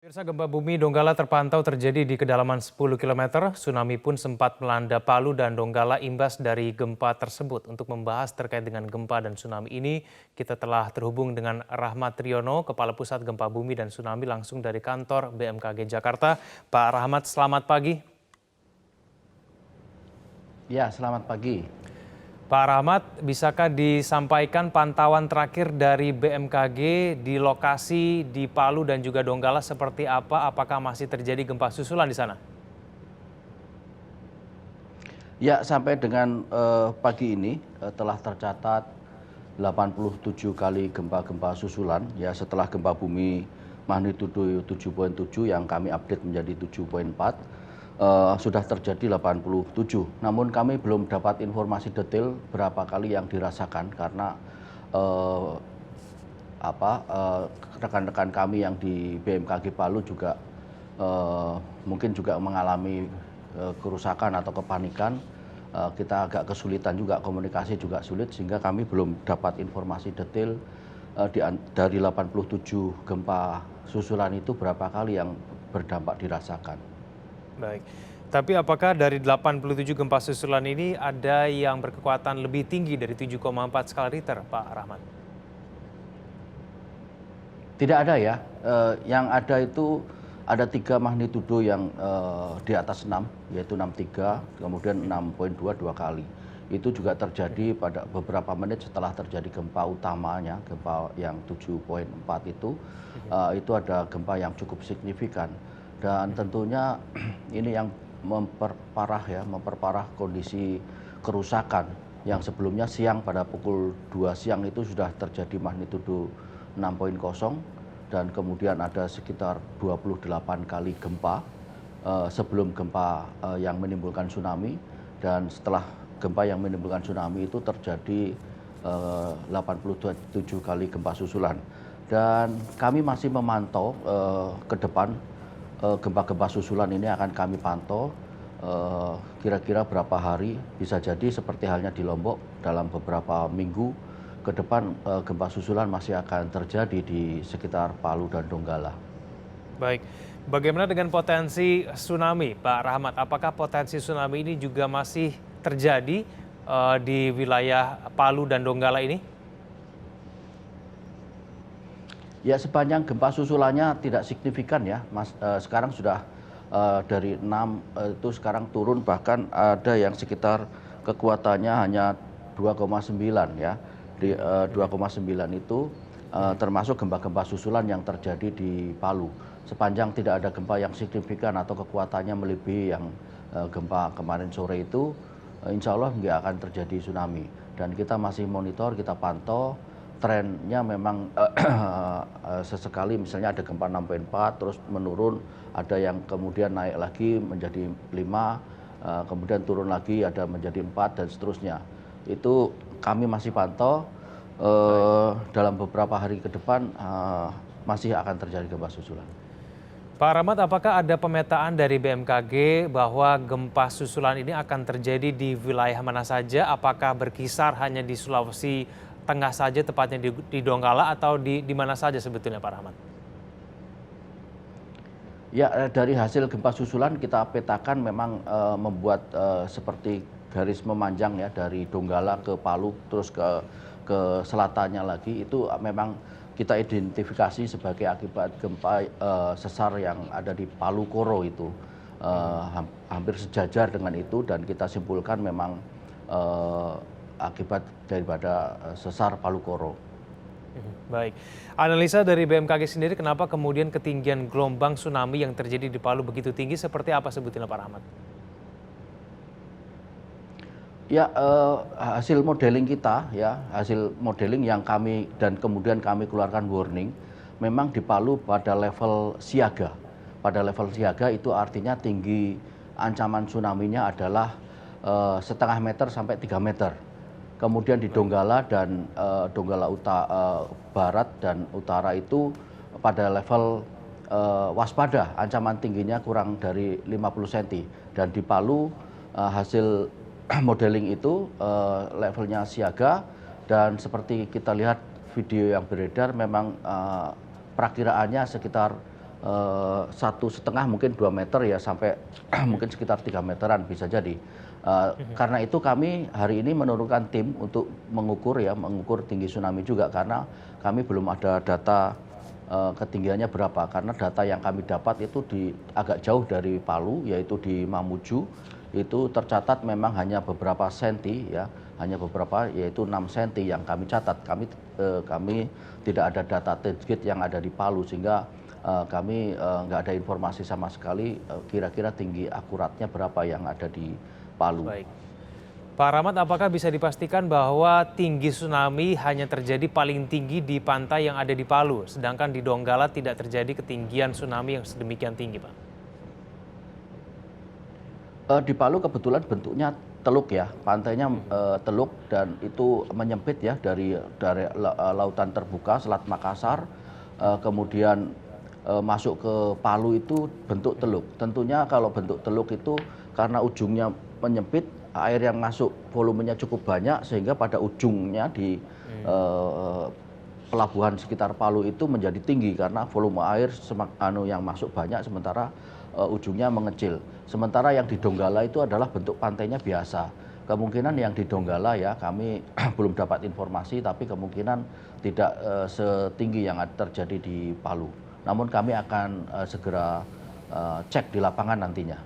Pemirsa, gempa bumi Donggala terpantau terjadi di kedalaman 10 km. Tsunami pun sempat melanda Palu dan Donggala imbas dari gempa tersebut. Untuk membahas terkait dengan gempa dan tsunami ini, kita telah terhubung dengan Rahmat Triono, Kepala Pusat Gempa Bumi dan Tsunami langsung dari kantor BMKG Jakarta. Pak Rahmat, selamat pagi. Ya, selamat pagi. Pak Rahmat, bisakah disampaikan pantauan terakhir dari BMKG di lokasi di Palu dan juga Donggala seperti apa? Apakah masih terjadi gempa susulan di sana? Ya, sampai dengan pagi ini telah tercatat 87 kali gempa-gempa susulan ya setelah gempa bumi magnitudo 7,7 yang kami update menjadi 7,4. Sudah terjadi 87. Namun kami belum dapat informasi detail berapa kali yang dirasakan karena rekan-rekan kami yang di BMKG Palu juga mungkin juga mengalami kerusakan atau kepanikan. Kita agak kesulitan juga, komunikasi juga sulit sehingga kami belum dapat informasi detail dari 87 gempa susulan itu berapa kali yang berdampak dirasakan. Baik, tapi apakah dari 87 gempa susulan ini ada yang berkekuatan lebih tinggi dari 7,4 skala Richter, Pak Rahmat? Tidak ada ya, yang ada itu ada 3 magnitudo yang di atas 6, yaitu 6,3, kemudian 6,2 2 kali. Itu juga terjadi pada beberapa menit setelah terjadi gempa utamanya, gempa yang 7,4 itu ada gempa yang cukup signifikan. Dan tentunya ini yang memperparah kondisi kerusakan yang sebelumnya siang pada pukul 2 siang itu sudah terjadi magnitudo 6,0 dan kemudian ada sekitar 28 kali gempa sebelum gempa yang menimbulkan tsunami, dan setelah gempa yang menimbulkan tsunami itu terjadi 87 kali gempa susulan. Dan kami masih memantau ke depan gempa-gempa susulan ini akan kami pantau kira-kira berapa hari, bisa jadi seperti halnya di Lombok dalam beberapa minggu ke depan gempa susulan masih akan terjadi di sekitar Palu dan Donggala. Baik, bagaimana dengan potensi tsunami, Pak Rahmat? Apakah potensi tsunami ini juga masih terjadi di wilayah Palu dan Donggala ini? Ya, sepanjang gempa susulannya tidak signifikan ya, Mas. Sekarang sudah dari 6 itu sekarang turun, bahkan ada yang sekitar kekuatannya hanya 2,9 ya. Di 2,9 itu termasuk gempa-gempa susulan yang terjadi di Palu. Sepanjang tidak ada gempa yang signifikan atau kekuatannya melebihi yang gempa kemarin sore itu, insya Allah nggak akan terjadi tsunami. Dan kita masih monitor, kita pantau. Trennya memang sesekali misalnya ada gempa 6,4 terus menurun, ada yang kemudian naik lagi menjadi 5, kemudian turun lagi ada menjadi 4 dan seterusnya. Itu kami masih pantau, dalam beberapa hari ke depan masih akan terjadi gempa susulan. Pak Rahmat, apakah ada pemetaan dari BMKG bahwa gempa susulan ini akan terjadi di wilayah mana saja? Apakah berkisar hanya di Sulawesi Tengah saja, tepatnya di Donggala, atau di mana saja sebetulnya, Pak Rahmat? Ya, dari hasil gempa susulan kita petakan memang membuat seperti garis memanjang ya dari Donggala ke Palu terus ke selatannya lagi, itu memang kita identifikasi sebagai akibat gempa sesar yang ada di Palu Koro itu. Hampir sejajar dengan itu, dan kita simpulkan memang akibat daripada sesar Palu Koro. Baik, analisa dari BMKG sendiri, kenapa kemudian ketinggian gelombang tsunami yang terjadi di Palu begitu tinggi, seperti apa sebetulnya, Pak Rahmat? Ya, hasil modeling kita ya, hasil modeling yang kami dan kemudian kami keluarkan warning, memang di Palu pada level siaga. Pada level siaga itu artinya tinggi ancaman tsunami-nya adalah setengah meter sampai 3 meter. Kemudian di Donggala dan Donggala Barat dan Utara itu pada level waspada, ancaman tingginya kurang dari 50 cm. Dan di Palu hasil modeling itu levelnya siaga, dan seperti kita lihat video yang beredar memang perakiraannya sekitar 1,5 mungkin 2 meter ya sampai mungkin sekitar 3 meteran bisa jadi. Karena itu kami hari ini menurunkan tim untuk mengukur tinggi tsunami juga karena kami belum ada data ketinggiannya berapa karena data yang kami dapat itu agak jauh dari Palu yaitu di Mamuju itu tercatat memang hanya beberapa senti ya, hanya beberapa yaitu 6 senti yang kami catat. Kami tidak ada data tinggi yang ada di Palu sehingga kami nggak ada informasi sama sekali kira-kira tinggi akuratnya berapa yang ada di Palu. Baik. Pak Rahmat, apakah bisa dipastikan bahwa tinggi tsunami hanya terjadi paling tinggi di pantai yang ada di Palu, sedangkan di Donggala tidak terjadi ketinggian tsunami yang sedemikian tinggi, Pak? Di Palu kebetulan bentuknya teluk ya, pantainya teluk dan itu menyempit ya dari lautan terbuka Selat Makassar, kemudian masuk ke Palu itu bentuk teluk. Tentunya kalau bentuk teluk itu karena ujungnya menyempit, air yang masuk volumenya cukup banyak sehingga pada ujungnya di pelabuhan sekitar Palu itu menjadi tinggi karena volume air yang masuk banyak sementara ujungnya mengecil. Sementara yang di Donggala itu adalah bentuk pantainya biasa. Kemungkinan yang di Donggala ya kami belum dapat informasi tapi kemungkinan tidak setinggi yang terjadi di Palu. Namun kami akan segera cek di lapangan nantinya.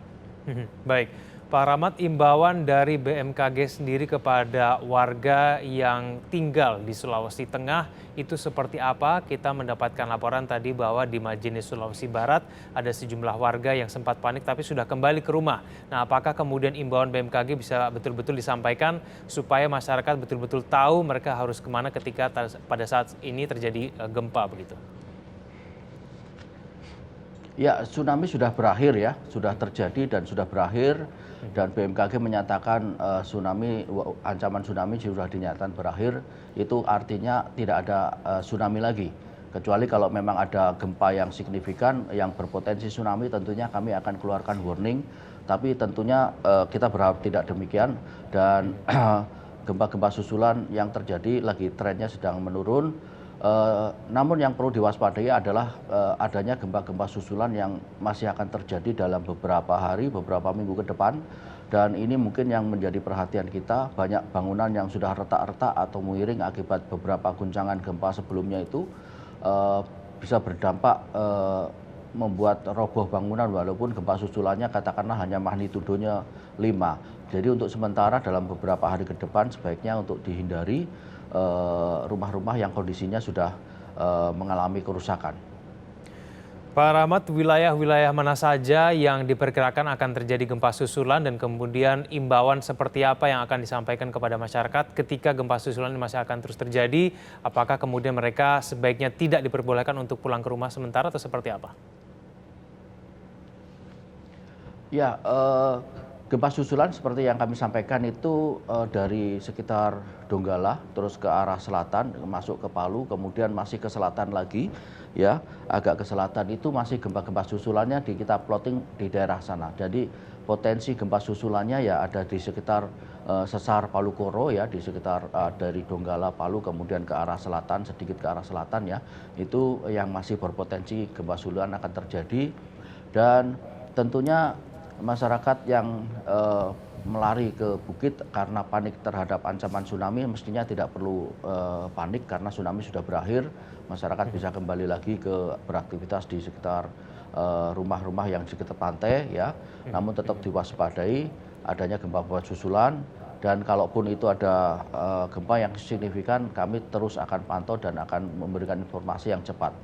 Baik. Pak Rahmat, imbauan dari BMKG sendiri kepada warga yang tinggal di Sulawesi Tengah itu seperti apa? Kita mendapatkan laporan tadi bahwa di Majene, Sulawesi Barat ada sejumlah warga yang sempat panik tapi sudah kembali ke rumah. Nah, apakah kemudian imbauan BMKG bisa betul-betul disampaikan supaya masyarakat betul-betul tahu mereka harus kemana ketika pada saat ini terjadi gempa begitu? Ya, tsunami sudah berakhir ya, sudah terjadi dan sudah berakhir dan BMKG menyatakan ancaman tsunami sudah dinyatakan berakhir, itu artinya tidak ada tsunami lagi. Kecuali kalau memang ada gempa yang signifikan yang berpotensi tsunami tentunya kami akan keluarkan warning, tapi tentunya kita berharap tidak demikian dan gempa-gempa susulan yang terjadi lagi trennya sedang menurun. Namun yang perlu diwaspadai adalah adanya gempa-gempa susulan yang masih akan terjadi dalam beberapa hari, beberapa minggu ke depan. Dan ini mungkin yang menjadi perhatian kita, banyak bangunan yang sudah retak-retak atau miring akibat beberapa guncangan gempa sebelumnya itu bisa berdampak membuat roboh bangunan walaupun gempa susulannya katakanlah hanya magnitudonya 5. Jadi untuk sementara dalam beberapa hari ke depan sebaiknya untuk dihindari rumah-rumah yang kondisinya sudah mengalami kerusakan. Pak Rahmat, wilayah-wilayah mana saja yang diperkirakan akan terjadi gempa susulan dan kemudian imbauan seperti apa yang akan disampaikan kepada masyarakat ketika gempa susulan masih akan terus terjadi? Apakah kemudian mereka sebaiknya tidak diperbolehkan untuk pulang ke rumah sementara atau seperti apa? Ya, gempa susulan seperti yang kami sampaikan itu dari sekitar Donggala terus ke arah selatan masuk ke Palu kemudian masih ke selatan lagi ya agak ke selatan itu masih gempa-gempa susulannya kita plotting di daerah sana. Jadi potensi gempa susulannya ya ada di sekitar sesar Palu Koro ya di sekitar dari Donggala Palu kemudian ke arah selatan sedikit ke arah selatan ya itu yang masih berpotensi gempa susulan akan terjadi dan tentunya masyarakat yang melari ke bukit karena panik terhadap ancaman tsunami mestinya tidak perlu panik karena tsunami sudah berakhir. Masyarakat bisa kembali lagi ke beraktivitas di sekitar rumah-rumah yang di sekitar pantai ya. Namun tetap diwaspadai adanya gempa-gempa susulan dan kalaupun itu ada gempa yang signifikan kami terus akan pantau dan akan memberikan informasi yang cepat.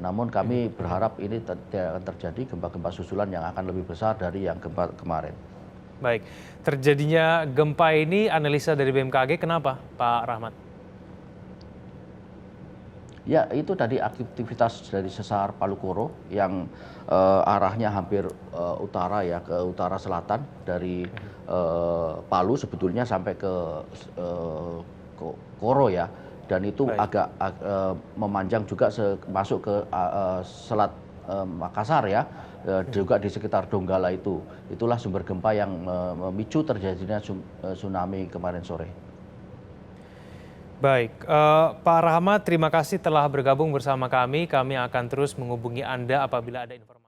Namun kami berharap ini tidak akan terjadi gempa-gempa susulan yang akan lebih besar dari yang gempa kemarin. Baik, terjadinya gempa ini analisa dari BMKG kenapa Pak Rahmat? Ya itu tadi aktivitas dari sesar Palu Koro yang arahnya hampir utara ya ke utara selatan dari Palu sebetulnya sampai ke Koro ya. Dan itu agak memanjang juga masuk ke Selat Makassar ya, juga di sekitar Donggala itu. Itulah sumber gempa yang memicu terjadinya tsunami kemarin sore. Baik, Pak Rahmat, terima kasih telah bergabung bersama kami. Kami akan terus menghubungi Anda apabila ada informasi.